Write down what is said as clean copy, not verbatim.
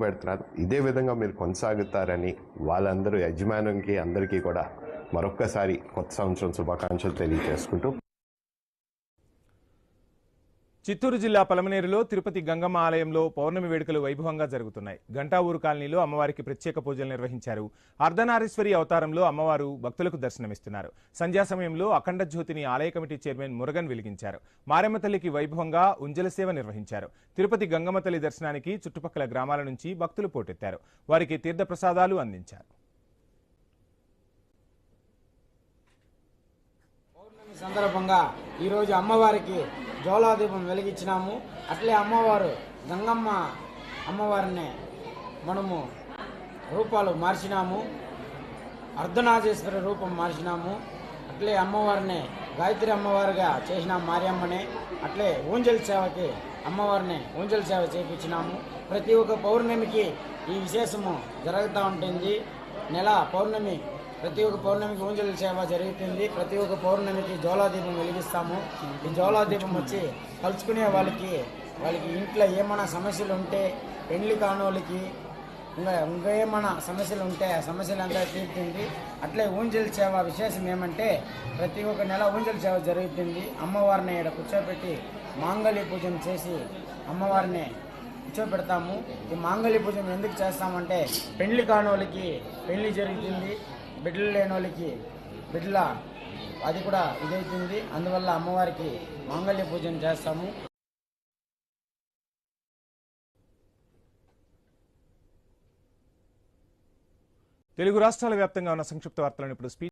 పెడుతున్నారు. ఇదే విధంగా మీరు కొనసాగుతారని వాళ్ళందరూ యజమానునికి అందరికీ కూడా మరొక్కసారి కొత్త సంవత్సరం శుభాకాంక్షలు తెలియజేసుకుంటూ, చిత్తూరు జిల్లా పలమనేరులో తిరుపతి గంగమ్మ ఆలయంలో పౌర్ణమి వేడుకలు వైభవంగా జరుగుతున్నాయి. గంటావూరు కాలనీలో అమ్మవారికి ప్రత్యేక పూజలు నిర్వహించారు. అర్ధనారీశ్వరి అవతారంలో అమ్మవారు భక్తులకు దర్శనమిస్తున్నారు. సంధ్యా సమయంలో అఖండ జ్యోతిని ఆలయ కమిటీ చైర్మన్ మురుగన్ వెలిగించారు. మారెమ్మ తల్లికి వైభవంగా ఉంజల సేవ నిర్వహించారు. తిరుపతి గంగమ్మ తల్లి దర్శనానికి చుట్టుపక్కల గ్రామాల నుంచి భక్తులు పోటెత్తారు. వారికి తీర్థప్రసాదాలు అందించారు. పౌర్ణమి సందర్భంగా ఈరోజు అమ్మవారికి జ్వాలాదీపం వెలిగించినాము. అట్లే అమ్మవారు గంగమ్మ అమ్మవారిని మనము రూపాలు మార్చినాము. అర్ధనారీశ్వరి రూపం మార్చినాము. అట్లే అమ్మవారిని గాయత్రి అమ్మవారిగా చేసిన మారియమ్మని, అట్లే ఊంజల్ సేవకి అమ్మవారిని ఊంజల్ సేవ చేయించినాము. ప్రతి ఒక్క పౌర్ణమికి ఈ విశేషము జరుగుతూ ఉంటుంది. నెల పౌర్ణమి ప్రతి ఒక్క పౌర్ణమికి ఊంజల సేవ జరుగుతుంది. ప్రతి ఒక్క పౌర్ణమికి జ్వాలాదీపం వెలిగిస్తాము. ఈ జ్వాలాదీపం వచ్చి కలుసుకునే వాళ్ళకి ఇంట్లో ఏమైనా సమస్యలు ఉంటే, పెళ్లి కానోళ్ళకి ఇంకా ఏమైనా సమస్యలు ఉంటే ఆ సమస్యలు అంతా తీరుతుంది. అట్లే ఊంజల సేవ విశేషం ఏమంటే ప్రతి ఒక్క నెల ఊంజల సేవ జరుగుతుంది. అమ్మవారిని ఇక్కడ కూర్చోబెట్టి మాంగళ్య పూజను చేసి అమ్మవారిని కూర్చోబెడతాము. ఈ మాంగళ్య పూజను ఎందుకు చేస్తామంటే పెళ్లి కానోళ్ళకి పెళ్లి జరుగుతుంది, బిడ్డలు లేని వాళ్ళకి బిడ్డల అది కూడా ఇదవుతుంది. అందువల్ల అమ్మవారికి మాంగళ్య పూజను చేస్తాము. తెలుగు రాష్ట్రాల వ్యాప్తంగా ఉన్న సంక్షిప్త వార్తలను ఇప్పుడు